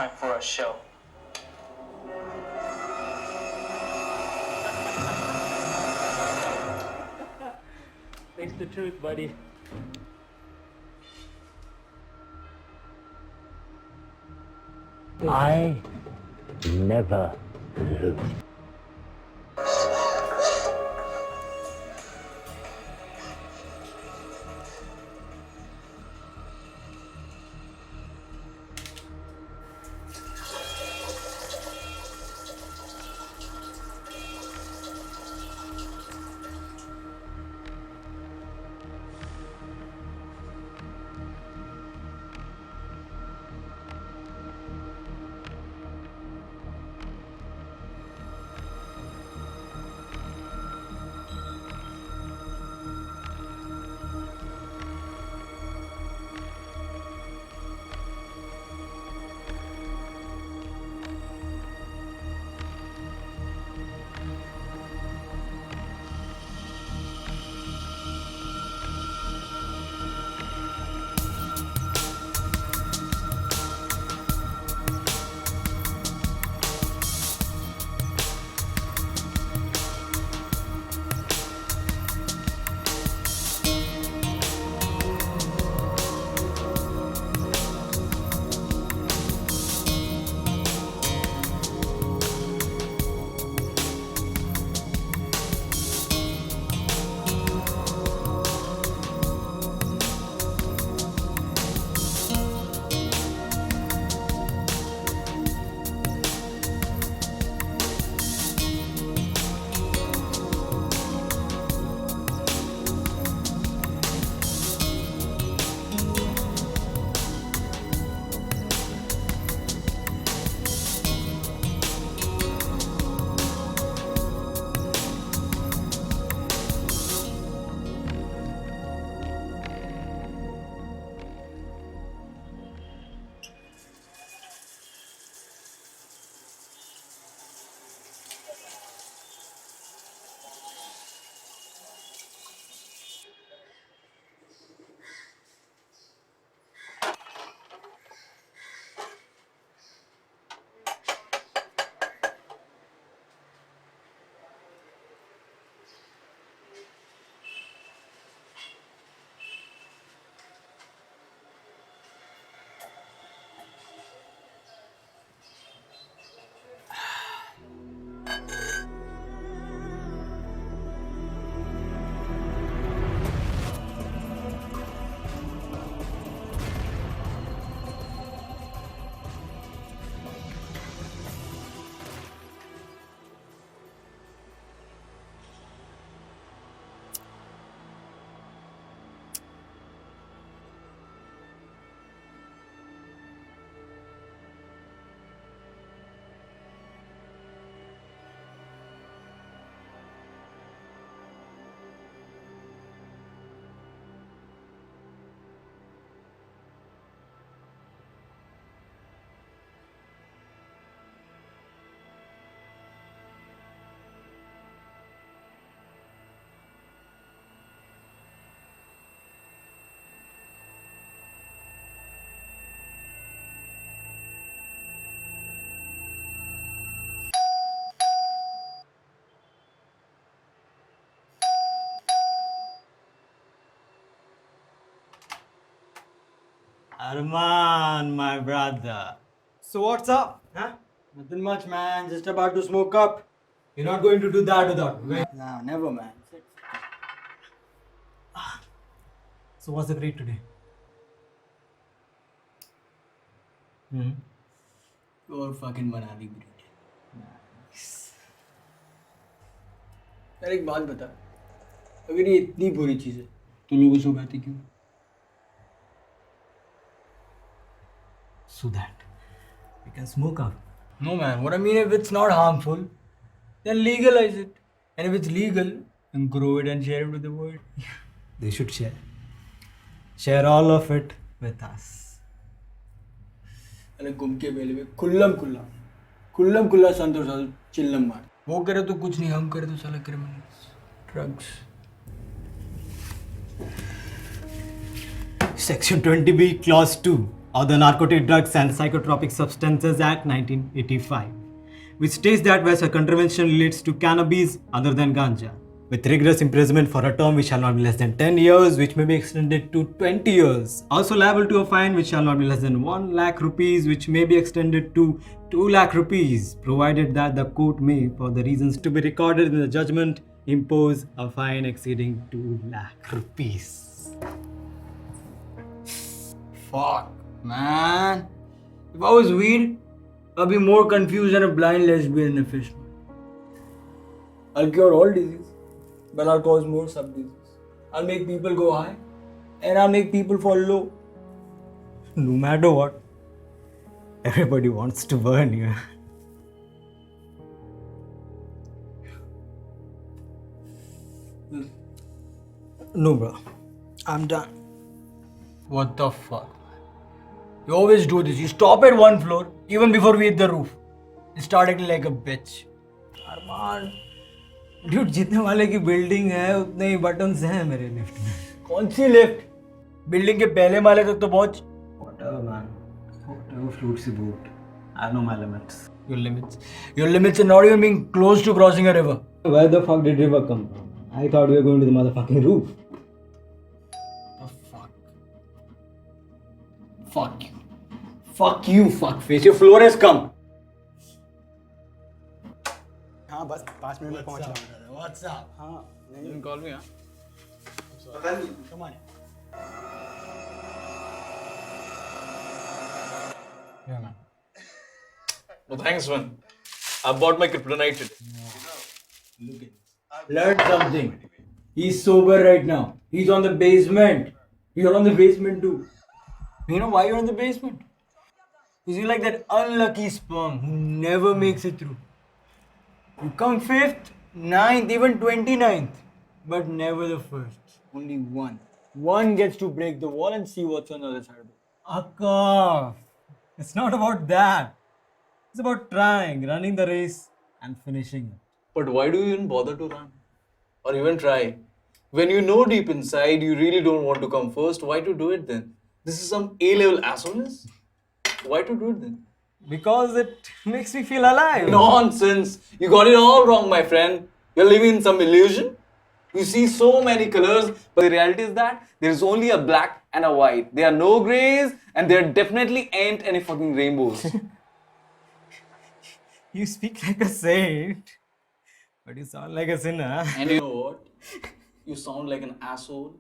time for a show. It's the truth, buddy. I never lose. Arman, my brother. So what's up? Huh? Nothing much, man. Just about to smoke up. You're not going to do that without me. Nah, never, man. So what's the grade today? Your fucking Manali breed. यार एक बात बता, अगर ये इतनी बुरी चीज है तो लोगों से बातें क्यों? So that we can smoke up. No, man. What I mean, if it's not harmful, then legalize it. And if it's legal, then grow it and share it with the world. They should share. Share all of it with us. अरे घूम के बेले में कुल्लम कुल्ला संतोष साल चिल्लम मार वो करे तो कुछ नहीं हम करे तो साला criminals drugs Section 20B Clause 2 or the Narcotic Drugs and Psychotropic Substances Act 1985, which states that where a contravention relates to cannabis other than ganja, with rigorous imprisonment for a term which shall not be less than 10 years, which may be extended to 20 years. Also liable to a fine which shall not be less than 1 lakh rupees, which may be extended to 2 lakh rupees, provided that the court may, for the reasons to be recorded in the judgment, impose a fine exceeding 2 lakh rupees. Fuck, man. If I was weed, I'd be more confused than a blind lesbian in a fish. I'll cure all disease, but I'll cause more sub-disease. I'll make people go high, and I'll make people fall low. No matter what, everybody wants to burn you. No, bro. I'm done. What the fuck? You always do this. You stop at one floor, even before we hit the roof. You start acting like a bitch. Armaan dude जितने वाले की building है उतने ही buttons हैं मेरे lift में. कौन सी lift? Building के पहले माले तक तो पहुंच. Whatever, man. Whatever floats your boat. I know my limits. Your limits. Your limits are not even being close to crossing a river. Where the fuck did river come from? I thought we were going to the motherfucking roof. The fuck? Fuck you. Fuck you, fuckface. Your floor has come. हाँ बस 5 minute में पहुंच रहा हूँ. What's up? हाँ You can call me, huh? पता नहीं. Come on. Yeah, man. No, thanks, man. I bought my kryptonite. Look at this. Learn something. He's sober right now. He's on the basement. You're on the basement too. You know why you're on the basement? Because you're like that unlucky sperm who never makes it through. You come 5th, 9th, even 29th, but never the first. Only one. One gets to break the wall and see what's on the other side of it. Akka, it's not about that. It's about trying, running the race and finishing it. But why do you even bother to run? Or even try? When you know deep inside you really don't want to come first, why to do it then? This is some A-level assholeness? Why to do it then? Because it makes me feel alive. Nonsense! You got it all wrong, my friend. You're living in some illusion. You see so many colors, but the reality is that there is only a black and a white. There are no grays, and there definitely ain't any fucking rainbows. You speak like a saint, but you sound like a sinner. And you know what? You sound like an asshole,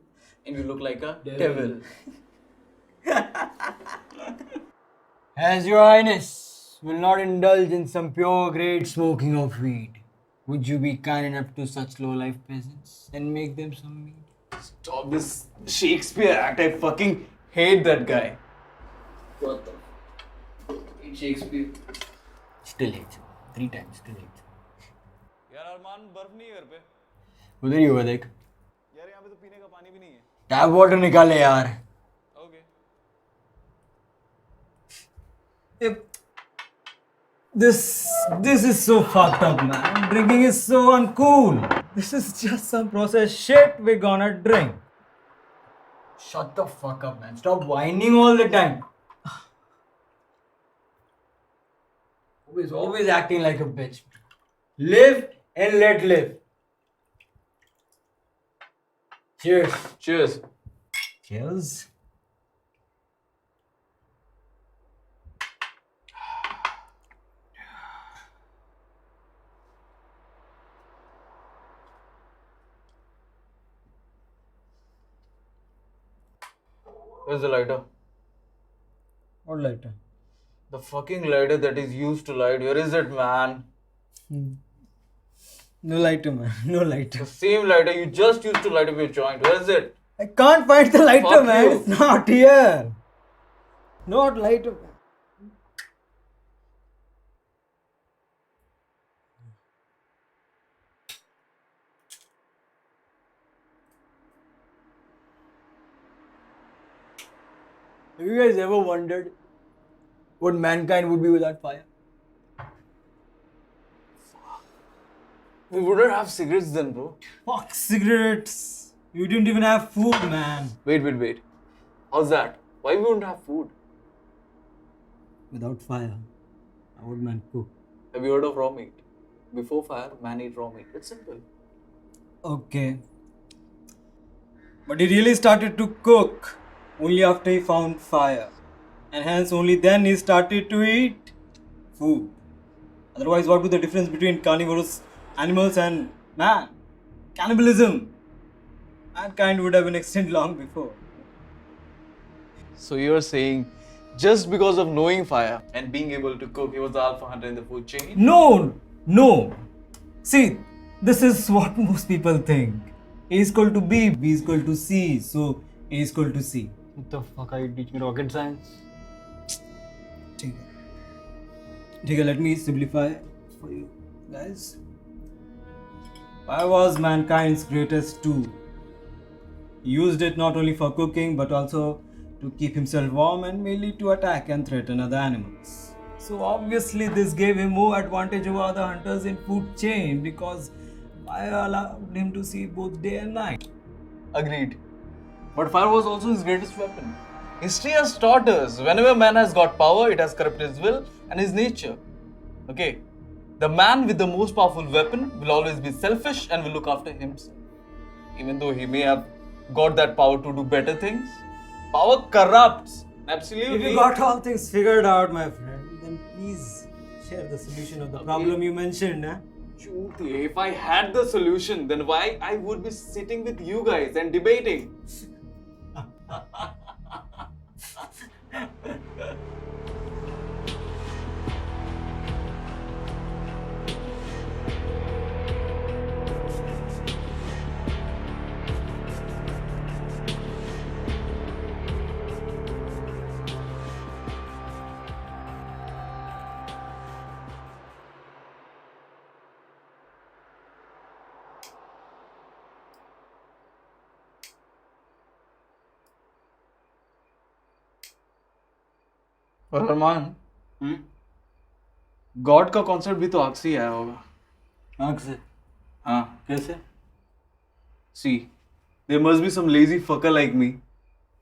and you look like a devil. As your highness will not indulge in some pure grade smoking of weed, would you be kind enough to such low life peasants and make them some meat? Stop this Shakespeare act. I fucking hate that guy. What the? Hate Shakespeare. Still hate. 3 times, still hate. यार अरमान बर्फ नहीं है घर पे. उधर ही होगा देख. यार यहाँ पे तो पीने का पानी भी नहीं है. टैप वाटर निकाले यार. Okay. This is so fucked up, man. Drinking is so uncool. This is just some processed shit we're gonna drink. Shut the fuck up, man. Stop whining all the time. Always acting like a bitch. Live and let live. Cheers. Cheers. Cheers. Where's the lighter? What lighter? The fucking lighter that is used to light. Where is it, man? No lighter, man. No lighter. The same lighter you just used to light up your joint. Where is it? I can't find the lighter, Fuck man. you. It's not here. Not lighter. Have you guys ever wondered what mankind would be without fire? We wouldn't have cigarettes then, bro. Fuck cigarettes. You didn't even have food, man. Wait. How's that? Why we wouldn't have food? Without fire, how would man cook? Have you heard of raw meat? Before fire, man eat raw meat. It's simple. Okay. But he really started to cook only after he found fire. And hence only then he started to eat food. Otherwise, what would the difference between carnivorous animals and man? Cannibalism. Mankind would have been extinct long before. So you're saying just because of knowing fire and being able to cook, he was the alpha hunter in the food chain? No. See, this is what most people think. A is equal to B, B is equal to C, so A is equal to C. What the fuck are you teaching rocket science? Okay, let me simplify for you guys. Fire was mankind's greatest tool. He used it not only for cooking but also to keep himself warm and mainly to attack and threaten other animals. So obviously this gave him more advantage over other hunters in food chain because fire allowed him to see both day and night. Agreed. But fire was also his greatest weapon. History has taught us whenever man has got power, it has corrupted his will and his nature. Okay? The man with the most powerful weapon will always be selfish and will look after himself. Even though he may have got that power to do better things, power corrupts. Absolutely. If you got all things figured out, my friend, then please share the solution of the problem you mentioned. Chuti, if I had the solution, then why I would be sitting with you guys and debating? और अरमान God का concept भी तो आग से ही आया होगा. आग से? हाँ. कैसे? See, there must be some lazy fucker like me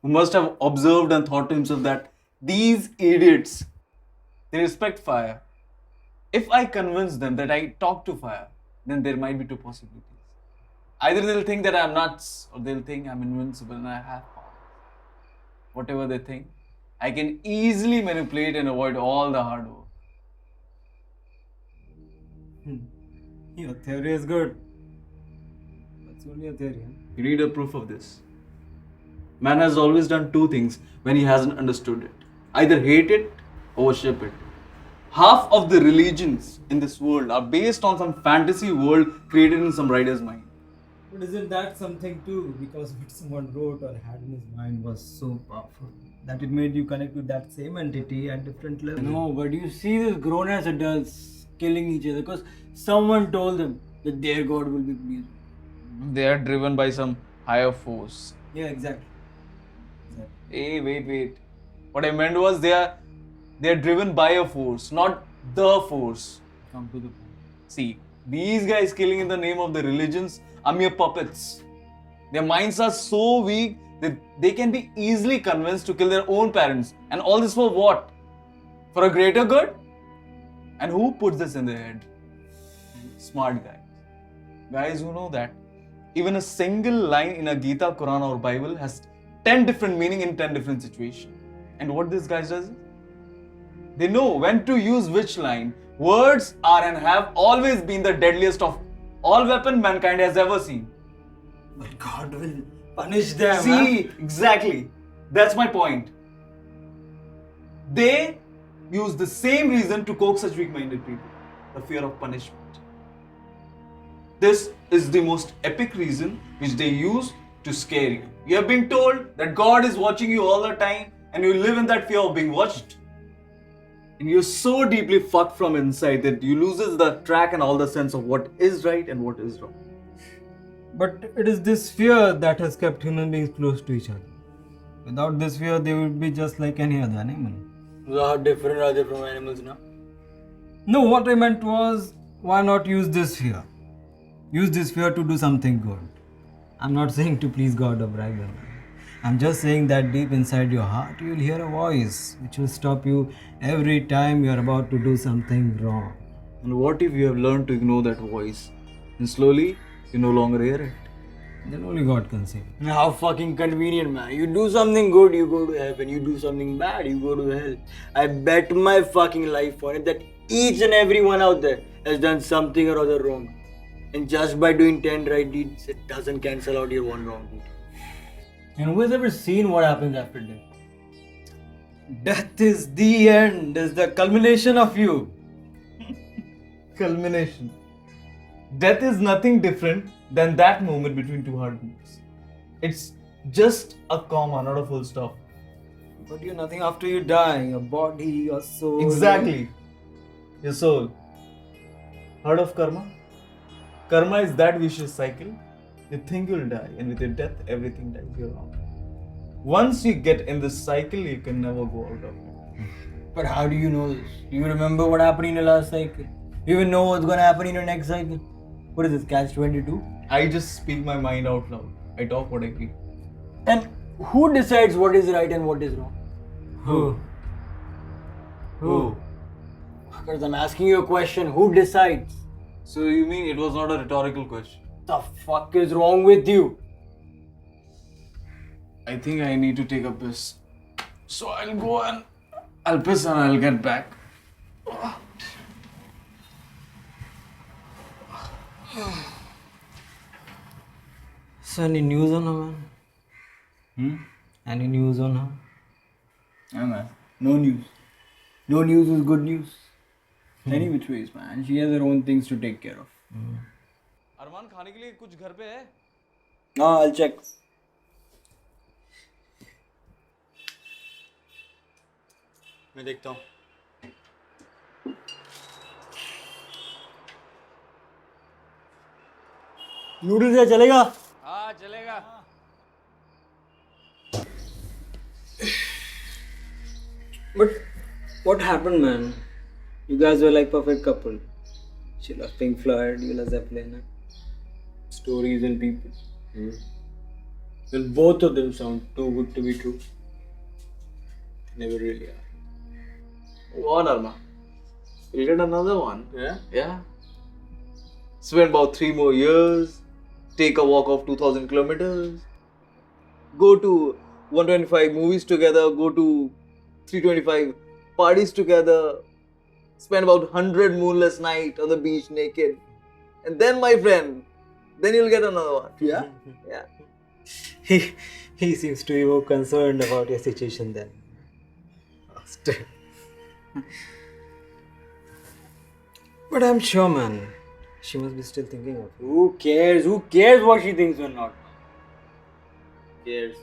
who must have observed and thought to himself that these idiots, they respect fire. If I convince them that I talk to fire, then there might be two possibilities. Either they'll think that I'm nuts or they'll think I'm invincible and I have power. Whatever they think, I can easily manipulate and avoid all the hard work. Your theory is good. That's only a theory. You need a proof of this. Man has always done two things when he hasn't understood it. Either hate it or worship it. Half of the religions in this world are based on some fantasy world created in some writer's mind. But isn't that something too? Because what someone wrote or had in his mind was so powerful that it made you connect with that same entity at different levels. No, but you see these grown-ass adults killing each other because someone told them that their God will be pleased. They are driven by some higher force. Yeah, exactly. Hey, wait. What I meant was they are driven by a force, not the force. Come to the point. See, these guys killing in the name of the religions are mere puppets. Their minds are so weak that they can be easily convinced to kill their own parents. And all this for what? For a greater good? And who puts this in their head? Smart guys. Guys who know that even a single line in a Gita, Quran or Bible has 10 different meaning in 10 different situations. And what this guy does? They know when to use which line. Words are and have always been the deadliest of all weapons mankind has ever seen. But God will punish them. See, exactly. That's my point. They use the same reason to coax such weak-minded people. The fear of punishment. This is the most epic reason which they use to scare you. You have been told that God is watching you all the time and you live in that fear of being watched. And you're so deeply fucked from inside that you loses the track and all the sense of what is right and what is wrong. But it is this fear that has kept human beings close to each other. Without this fear, they would be just like any other animal. So how different are they from animals now? No, what I meant was, why not use this fear? Use this fear to do something good. I'm not saying to please God or bribe him. I'm just saying that deep inside your heart, you'll hear a voice which will stop you every time you're about to do something wrong. And what if you have learned to ignore that voice? And slowly, you no longer hear it. Then only God can save. How fucking convenient, man. You do something good, you go to heaven. You do something bad, you go to hell. I bet my fucking life on it that each and everyone out there has done something or other wrong. And just by doing 10 right deeds, it doesn't cancel out your one wrong deed. And who has ever seen what happens after death? Death is the end, is the culmination of you. Culmination. Death is nothing different than that moment between two heartbeats. It's just a comma, not a full stop. But you're nothing after you die. Your body, your soul. Exactly. Your soul. Heard of karma? Karma is that vicious cycle. You think you'll die, and with your death, everything dies. You're wrong. Once you get in this cycle, you can never go out of it. But how do you know this? Do you remember what happened in the last cycle? Do you even know what's gonna happen in your next cycle? What is this, catch 22? I just speak my mind out loud. I talk what I feel. And who decides what is right and what is wrong? Who? Because I'm asking you a question, who decides? So you mean it was not a rhetorical question? The fuck is wrong with you? I think I need to take a piss. So I'll go and I'll piss and I'll get back. So any news on her, man? Any news on her? Yeah, man. No news. No news is good news. Any which ways, man. She has her own things to take care of. अरमान खाने के लिए कुछ घर पे है? हाँ, I'll check. मैं देखता हूँ. नूडल्स है, चलेगा? हाँ चलेगा. But what happened, man? You guys were like perfect couple. She loves Pink Floyd, you love Zeppelin. Stories and people. Well, both of them sound too good to be true. They never really are. What, Arma? We'll get another one. Yeah? Yeah. Spend about 3 more years. Take a walk of 2,000 kilometers. Go to 125 movies together. Go to 325 parties together. Spend about 100 moonless nights on the beach naked. And then, my friend, then you'll get another one. Yeah? Yeah. He seems to be more concerned about your situation then. But I'm sure, man, she must be still thinking of you. Who cares? Who cares what she thinks or not? Who cares?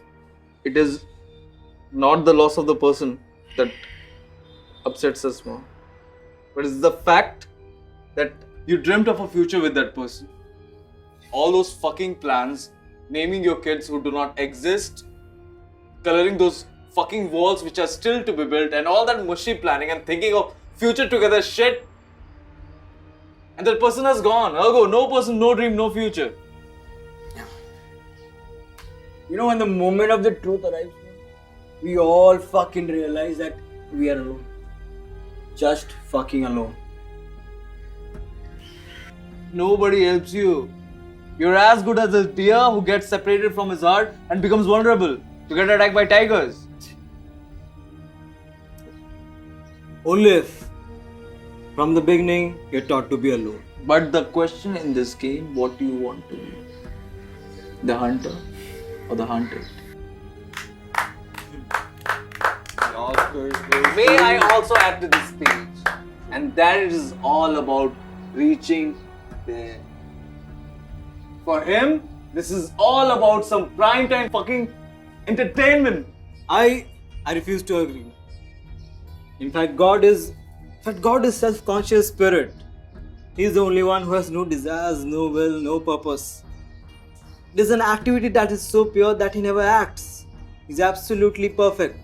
It is not the loss of the person that upsets us more. But it's the fact that you dreamt of a future with that person. All those fucking plans, naming your kids who do not exist, coloring those fucking walls which are still to be built, and all that mushy planning and thinking of future together shit. And that person has gone. Ergo, no person, no dream, no future. You know, when the moment of the truth arrives, we all fucking realize that we are alone. Just fucking alone. Nobody helps you. You're as good as a deer who gets separated from his herd and becomes vulnerable to get attacked by tigers. Only if, from the beginning, you're taught to be alone. But the question in this game, what do you want to be? The hunter or the hunted? May I also add to this speech? And that is all about reaching there. For him, this is all about some primetime fucking entertainment. I refuse to agree. In fact, God is self-conscious spirit. He is the only one who has no desires, no will, no purpose. It is an activity that is so pure that he never acts. He's absolutely perfect.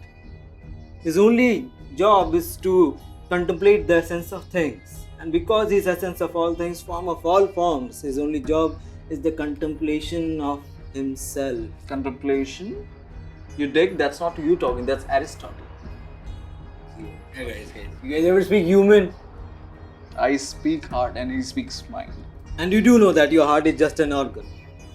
His only job is to contemplate the essence of things. And because he is essence of all things, form of all forms, his only job is the contemplation of himself. Contemplation? You dig? That's not you talking, that's Aristotle. Hey guys. You guys ever speak human? I speak heart and he speaks mind. And you do know that your heart is just an organ.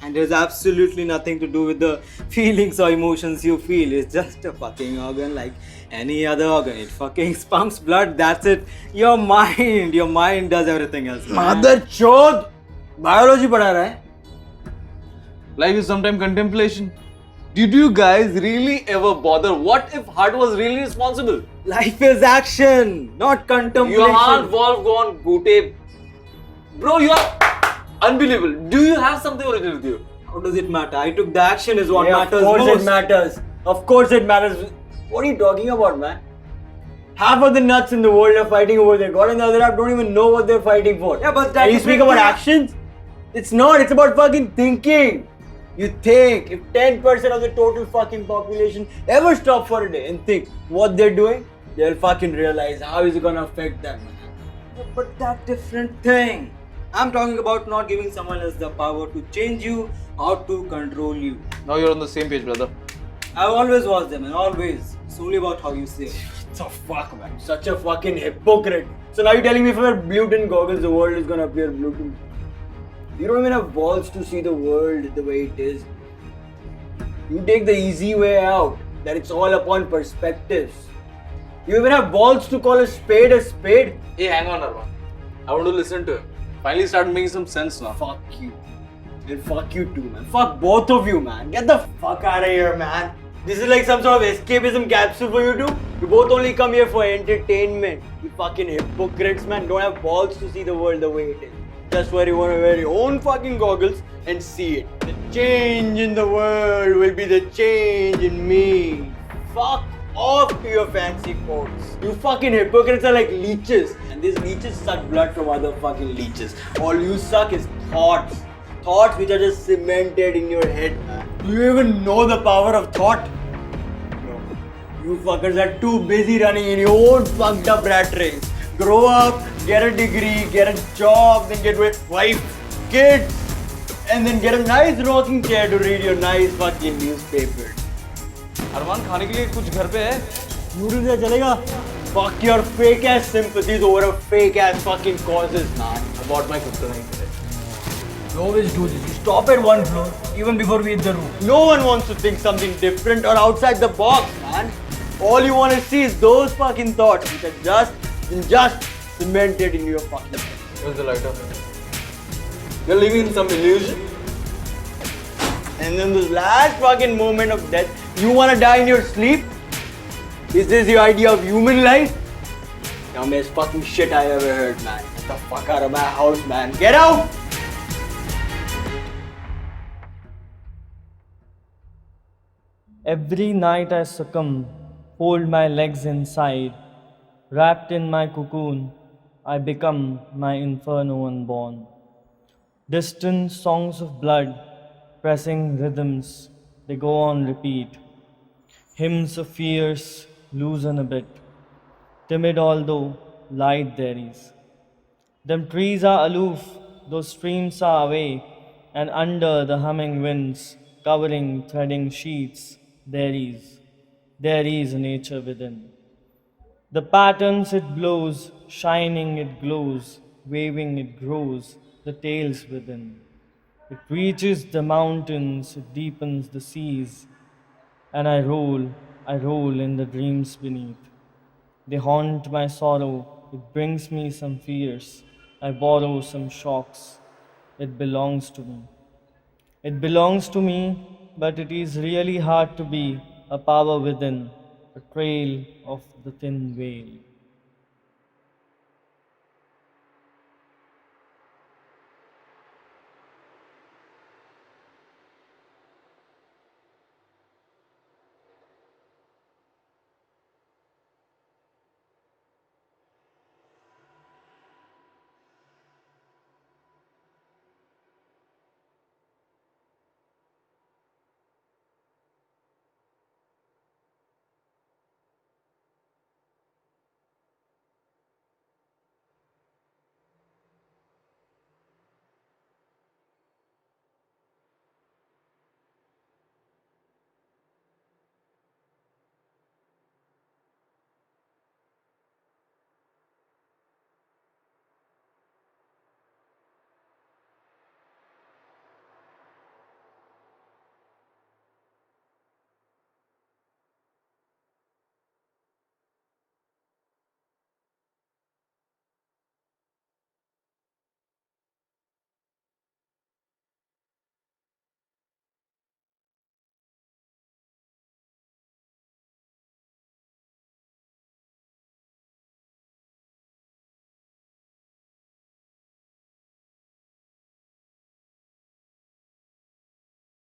And there's absolutely nothing to do with the feelings or emotions you feel. It's just a fucking organ like any other organ. It fucking pumps blood, that's it. Your mind does everything else. man. Mother chod! Biology पढ़ा रहा है? Life is sometimes contemplation. Did you guys really ever bother? What if heart was really responsible? Life is action, not contemplation. Your heart valve gone goote. Bro, you are unbelievable. Do you have something original with you? How does it matter? I took the action is what Yeah, matters of course most. it matters. Of course it matters. What are you talking about, man? Half of the nuts in the world are fighting over their god, and the other half don't even know what they're fighting for. Yeah, but that And you speak about different- actions? It's not. It's about fucking thinking. You think. If 10% of the total fucking population ever stop for a day and think what they're doing, they'll fucking realize how is it gonna affect them, man. But that different thing. I'm talking about not giving someone else the power to change you or to control you. Now you're on the same page, brother. I've always watched them and always. It's only about how you say it. It's a fuck, man. Such a fucking hypocrite. So now you're telling me if I wear blue tint goggles, the world is gonna appear blue tint. You don't even have balls to see the world the way it is. You take the easy way out, that it's all upon perspectives. You even have balls to call a spade a spade? Hey, hang on, Arman. I want to listen to him. Finally start making some sense now. Fuck you. And fuck you too, man. Fuck both of you, man. Get the fuck out of here, man. This is like some sort of escapism capsule for you two. You both only come here for entertainment. You fucking hypocrites, man. Don't have balls to see the world the way it is. That's why you want to wear your own fucking goggles and see it. The change in the world will be the change in me. Fuck off to your fancy quotes. You fucking hypocrites are like leeches. And these leeches suck blood from other fucking leeches. All you suck is thoughts. Thoughts which are just cemented in your head, man. Do you even know the power of thought? No. You fuckers are too busy running in your own fucked up rat race. Grow up, get a degree, get a job, then get with wife, kids, and then get a nice rocking chair to read your nice fucking newspapers. अरमान खाने के लिए कुछ घर पे है? Noodles ya chalega? Fuck your fake ass sympathies over a fake ass fucking causes, man. I bought my kryptonite today. We always do this. We stop at one floor even before we hit the roof. No one wants to think something different or outside the box, man. All you want to see is those fucking thoughts which are just cemented in your fucking head. Where's the lighter? You're living in some illusion. And then this last fucking moment of death, you want to die in your sleep? Is this your idea of human life? Dumbest fucking shit I ever heard, man. Get the fuck out of my house, man. Get out! Every night I succumb, fold my legs inside. Wrapped in my cocoon, I become my inferno unborn. Distant songs of blood, pressing rhythms, they go on repeat. Hymns of fears loosen a bit, timid although light there is. Them trees are aloof, those streams are away, and under the humming winds, covering threading sheets, there is a nature within. The patterns it blows, shining it glows, waving it grows, the tales within. It reaches the mountains, it deepens the seas, and I roll in the dreams beneath. They haunt my sorrow, it brings me some fears, I borrow some shocks, it belongs to me. It belongs to me, but it is really hard to be a power within, a trail of the thin veil.